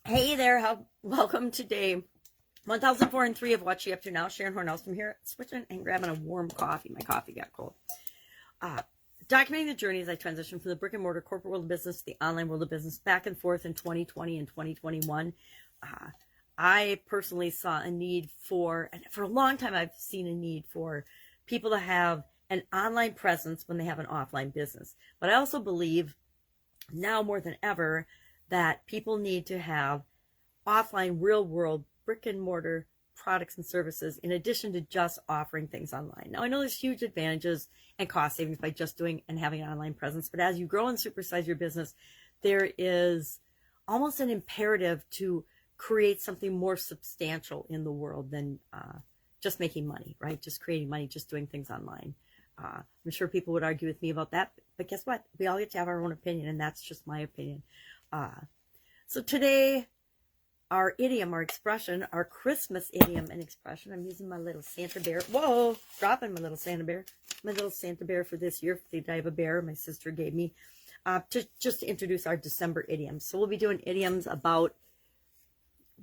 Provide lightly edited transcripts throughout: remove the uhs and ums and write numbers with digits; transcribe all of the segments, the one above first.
Hey there, welcome to day 1004 of What You Up To Now. Sharon Horne-Ellstrom here, switching and grabbing a warm coffee. My coffee got cold. Documenting the journey as I transition from the brick and mortar corporate world of business to the online world of business, back and forth in 2020 and 2021. I personally saw a need and for a long time I've seen a need for people to have an online presence when they have an offline business. But I also believe now more than ever that people need to have offline, real world, brick and mortar products and services in addition to just offering things online. Now, I know there's huge advantages and cost savings by just doing and having an online presence, but as you grow and supersize your business, there is almost an imperative to create something more substantial in the world than just making money, right? Just creating money, just doing things online. I'm sure people would argue with me about that, but guess what? We all get to have our own opinion, and that's just my opinion. So today, our idiom, our expression, our Christmas idiom and expression. I'm using my little Santa bear. Whoa, dropping my little Santa bear. My little Santa bear for this year, for the day of a bear, my sister gave me, to introduce our December idioms. So we'll be doing idioms about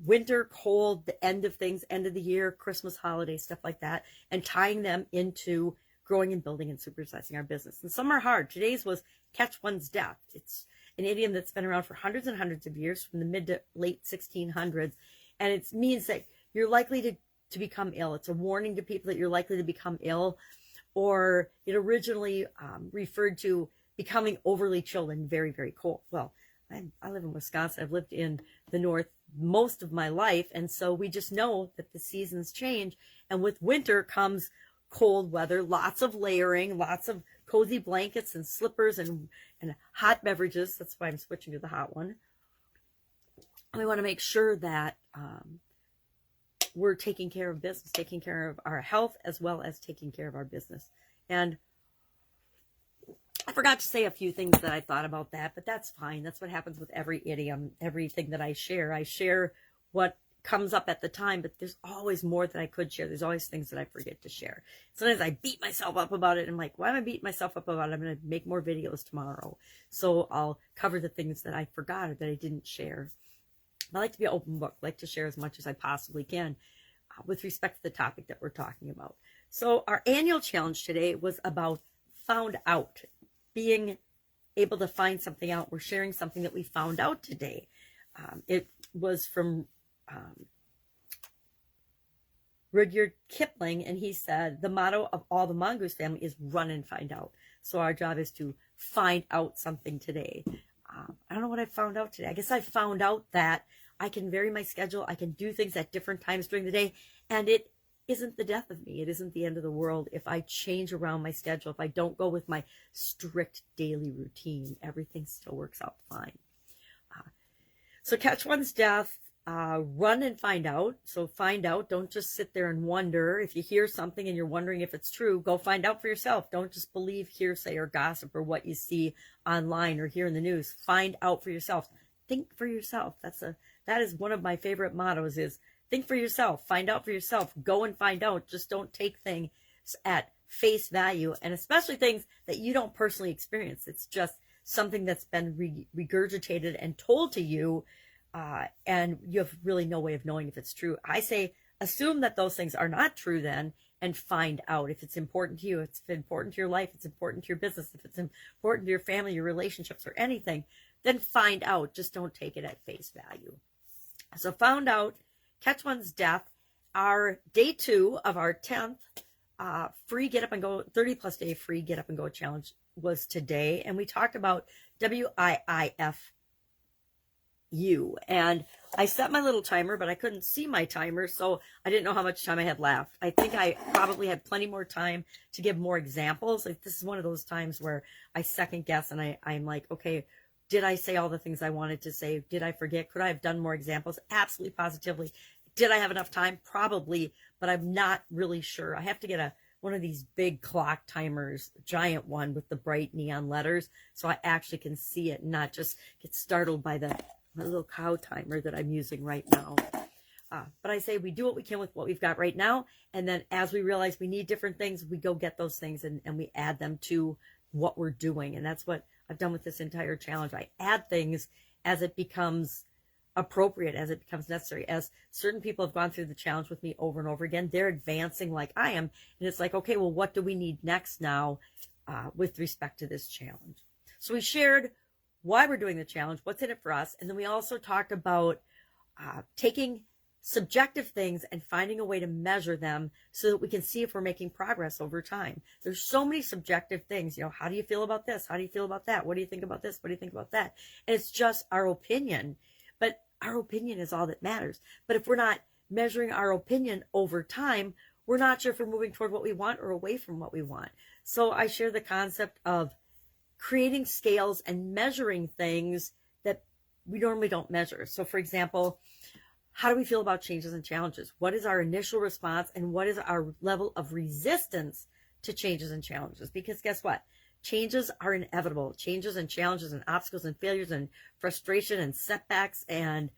winter, cold, the end of things, end of the year, Christmas, holiday, stuff like that, and tying them into growing and building and supersizing our business. And some are hard. Today's was catch one's death. It's an idiom that's been around for hundreds and hundreds of years, from the mid to late 1600s. And it means that you're likely to become ill. It's a warning to people that you're likely to become ill. Or it originally referred to becoming overly chilled and very, very cold. Well, I live in Wisconsin. I've lived in the North most of my life. And so we just know that the seasons change. And with winter comes cold weather, lots of layering, lots of cozy blankets and slippers and hot beverages. That's why I'm switching to the hot one. We want to make sure that we're taking care of business, taking care of our health, as well as taking care of our business. And I forgot to say a few things that I thought about that, but that's fine. That's what happens with every idiom, everything that I share. I share what comes up at the time, but there's always more that I could share. There's always things that I forget to share. Sometimes I beat myself up about it. I'm like, why am I beating myself up about it? I'm going to make more videos tomorrow. So I'll cover the things that I forgot or that I didn't share. I like to be an open book. I like to share as much as I possibly can with respect to the topic that we're talking about. So our annual challenge today was about found out, being able to find something out. We're sharing something that we found out today. It was from Rudyard Kipling, and he said the motto of all the Mongoose family is run and find out. So our job is to find out something today. I don't know what I found out today. I guess I found out that I can vary my schedule. I can do things at different times during the day, and it isn't the death of me. It isn't the end of the world if I change around my schedule. If I don't go with my strict daily routine, everything still works out fine. So catch one's death. Run and find out. So find out. Don't just sit there and wonder. If you hear something and you're wondering if it's true, go find out for yourself. Don't just believe hearsay or gossip or what you see online or hear in the news. Find out for yourself. Think for yourself. That is one of my favorite mottos, is think for yourself. Find out for yourself. Go and find out. Just don't take things at face value, and especially things that you don't personally experience. It's just something that's been regurgitated and told to you. And you have really no way of knowing if it's true. I say, assume that those things are not true then, and find out if it's important to you, if it's important to your life, it's important to your business, if it's important to your family, your relationships, or anything, then find out. Just don't take it at face value. So found out, catch one's death. Our day 2 of our 10th free Get Up and Go, 30 plus day free Get Up and Go challenge was today. And we talked about WIIFU. And I set my little timer, but I couldn't see my timer, so I didn't know how much time I had left. I think I probably had plenty more time to give more examples. Like, this is one of those times where I second guess, and I'm like, okay, did I say all the things I wanted to say? Did I forget? Could I have done more examples? Absolutely, positively. Did I have enough time? Probably, but I'm not really sure. I have to get one of these big clock timers, giant one with the bright neon letters, so I actually can see it and not just get startled by my little cow timer that I'm using right now. But I say we do what we can with what we've got right now. And then as we realize we need different things, we go get those things and we add them to what we're doing. And that's what I've done with this entire challenge. I add things as it becomes appropriate as it becomes necessary. As certain people have gone through the challenge with me over and over again, they're advancing like I am. And it's like, okay, well, what do we need next now with respect to this challenge? So we shared why we're doing the challenge, what's in it for us. And then we also talked about taking subjective things and finding a way to measure them so that we can see if we're making progress over time. There's so many subjective things, how do you feel about this? How do you feel about that? What do you think about this? What do you think about that? And it's just our opinion, but our opinion is all that matters. But if we're not measuring our opinion over time, we're not sure if we're moving toward what we want or away from what we want. So I share the concept of creating scales and measuring things that we normally don't measure. So for example, how do we feel about changes and challenges? What is our initial response and what is our level of resistance to changes and challenges? Because guess what? Changes are inevitable. Changes and challenges and obstacles and failures and frustration and setbacks and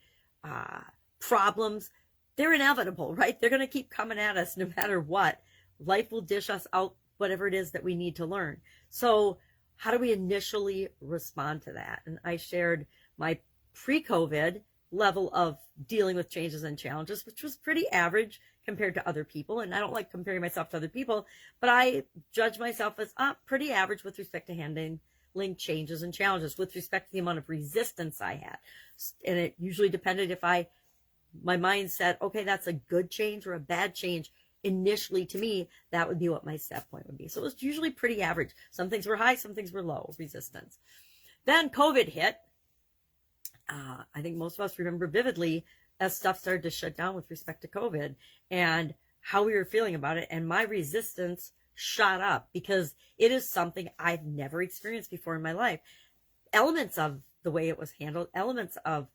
problems, they're inevitable, right? They're going to keep coming at us no matter what. Life will dish us out whatever it is that we need to learn. So how do we initially respond to that? And I shared my pre-COVID level of dealing with changes and challenges, which was pretty average compared to other people. And I don't like comparing myself to other people, but I judge myself as pretty average with respect to handling changes and challenges, with respect to the amount of resistance I had. And it usually depended if my mind said, okay, that's a good change or a bad change. Initially, to me, that would be what my set point would be. So it was usually pretty average. Some things were high, some things were low resistance. Then COVID hit. I think most of us remember vividly as stuff started to shut down with respect to COVID and how we were feeling about it. And my resistance shot up because it is something I've never experienced before in my life. Elements of the way it was handled, elements of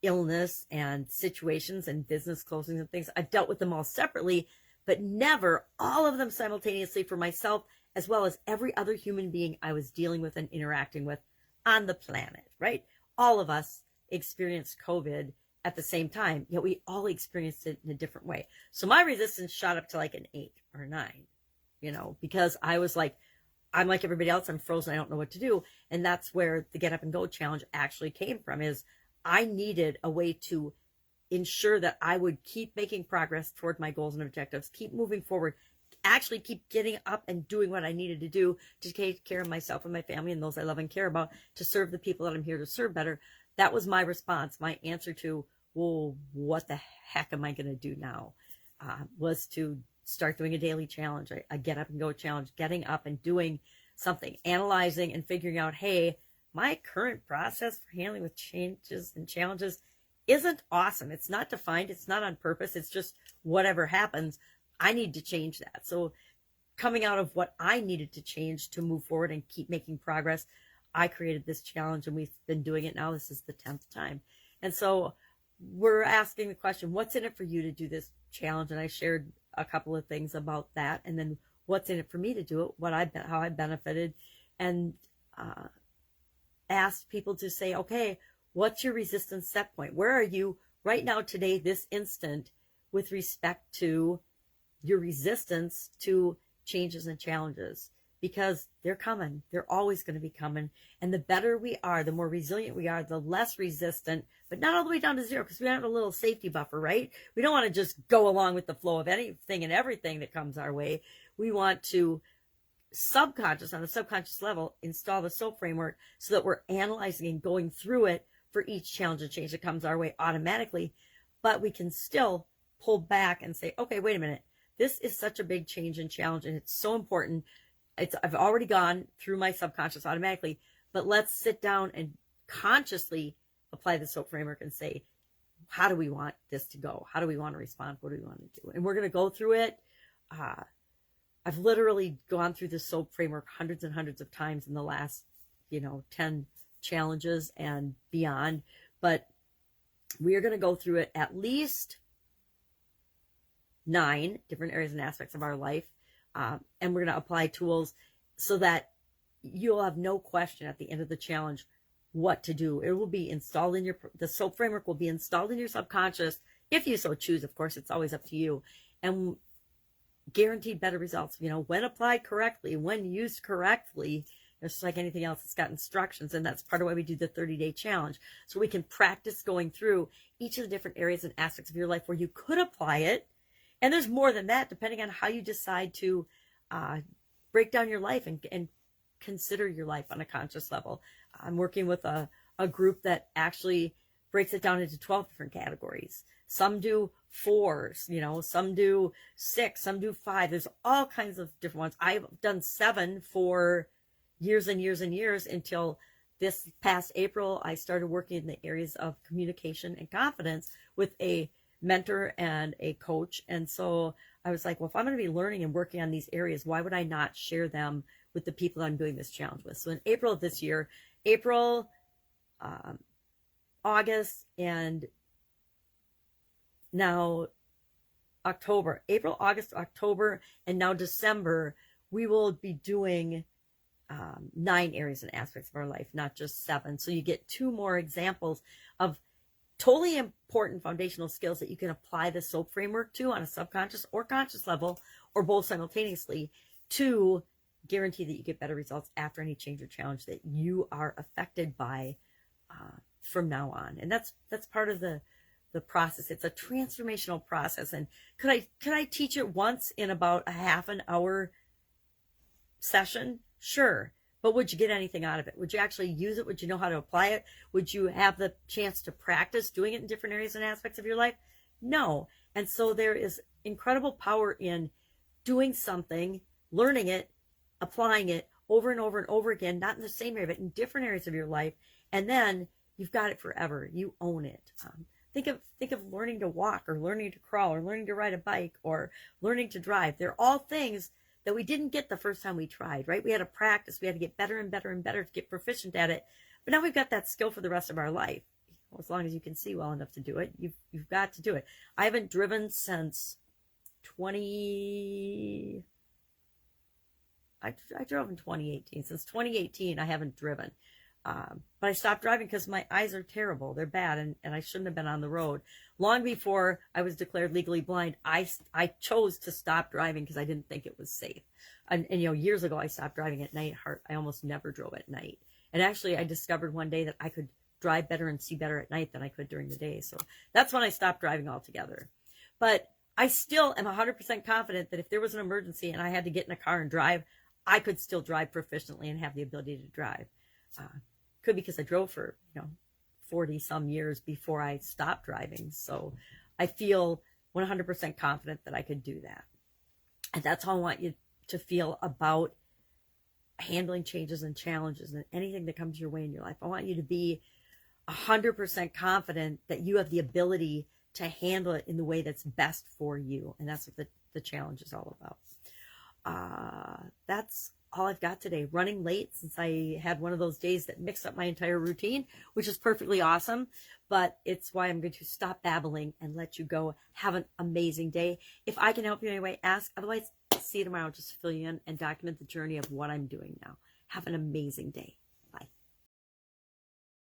illness and situations and business closings and things, I've dealt with them all separately, but never all of them simultaneously for myself, as well as every other human being I was dealing with and interacting with on the planet, right? All of us experienced COVID at the same time, yet we all experienced it in a different way. So my resistance shot up to like an 8 or 9, because I was like, I'm like everybody else, I'm frozen, I don't know what to do. And that's where the Get Up and Go challenge actually came from, is I needed a way to ensure that I would keep making progress toward my goals and objectives, keep moving forward, actually keep getting up and doing what I needed to do to take care of myself and my family and those I love and care about, to serve the people that I'm here to serve better. That was my response. My answer to, well, what the heck am I going to do now? Was to start doing a daily challenge, a Get Up and Go challenge, getting up and doing something, analyzing and figuring out, hey, my current process for handling with changes and challenges isn't awesome. It's not defined. It's not on purpose. It's just whatever happens. I need to change that. So coming out of what I needed to change to move forward and keep making progress, I created this challenge, and we've been doing it now. This is the 10th time. And so we're asking the question, what's in it for you to do this challenge? And I shared a couple of things about that. And then what's in it for me to do it, how I benefited, and asked people to say, okay, what's your resistance set point? Where are you right now, today, this instant, with respect to your resistance to changes and challenges? Because they're coming. They're always going to be coming. And the better we are, the more resilient we are, the less resistant, but not all the way down to zero, because we have a little safety buffer, right? We don't want to just go along with the flow of anything and everything that comes our way. We want to on a subconscious level, install the SOAP framework so that we're analyzing and going through it for each challenge and change that comes our way automatically. But we can still pull back and say, okay, wait a minute. This is such a big change and challenge, and it's so important. I've already gone through my subconscious automatically, but let's sit down and consciously apply the SOAP framework and say, how do we want this to go? How do we want to respond? What do we want to do? And we're going to go through it. I've literally gone through the SOAP framework hundreds and hundreds of times in the last, 10 challenges and beyond. But we are going to go through it at least 9 different areas and aspects of our life. And we're going to apply tools so that you'll have no question at the end of the challenge what to do. It will be installed in the SOAP framework will be installed in your subconscious, if you so choose. Of course, it's always up to you. And guaranteed better results. When applied correctly, when used correctly, It's just like anything else, it's got instructions, and that's part of why we do the 30-day challenge. So we can practice going through each of the different areas and aspects of your life where you could apply it. And there's more than that, depending on how you decide to break down your life and consider your life on a conscious level. I'm working with a group that actually breaks it down into 12 different categories. Some do 4s, you know, some do 6, some do 5. There's all kinds of different ones. I've done 7 for years and years and years until this past April. I started working in the areas of communication and confidence with a mentor and a coach. And so I was like, well, if I'm going to be learning and working on these areas, why would I not share them with the people I'm doing this challenge with? So in April of this year, April, August, and now October, April, August, October, and now December, we will be doing 9 areas and aspects of our life, not just 7. So you get 2 more examples of totally important foundational skills that you can apply the SOAP framework to on a subconscious or conscious level, or both simultaneously, to guarantee that you get better results after any change or challenge that you are affected by from now on. And that's part of the process. It's a transformational process. And could I teach it once in about a half an hour session? Sure. But would you get anything out of it? Would you actually use it? Would you know how to apply it? Would you have the chance to practice doing it in different areas and aspects of your life? No. And so there is incredible power in doing something, learning it, applying it over and over and over again, not in the same area, but in different areas of your life. And then you've got it forever. You own it. Think of learning to walk, or learning to crawl, or learning to ride a bike, or learning to drive. They're all things that we didn't get the first time we tried, right? We had to practice. We had to get better and better and better to get proficient at it. But now we've got that skill for the rest of our life. As long as you can see well enough to do it, you've got to do it. I haven't driven since I drove in 2018. Since 2018, I haven't driven. But I stopped driving because my eyes are terrible. They're bad, and I shouldn't have been on the road. Long before I was declared legally blind, I chose to stop driving because I didn't think it was safe. And you know, years ago, I stopped driving at night. I almost never drove at night. And actually, I discovered one day that I could drive better and see better at night than I could during the day. So that's when I stopped driving altogether. But I still am 100% confident that if there was an emergency and I had to get in a car and drive, I could still drive proficiently and have the ability to drive. Could be because I drove for 40 some years before I stopped driving. So I feel 100% confident that I could do that. And that's how I want you to feel about handling changes and challenges and anything that comes your way in your life. I want you to be 100% confident that you have the ability to handle it in the way that's best for you. And that's what the challenge is all about. That's all I've got today. Running late since I had one of those days that mixed up my entire routine, which is perfectly awesome, but it's why I'm going to stop babbling and let you go. Have an amazing day. If I can help you in any way, ask. Otherwise, see you tomorrow just to fill you in and document the journey of what I'm doing now. Have an amazing day.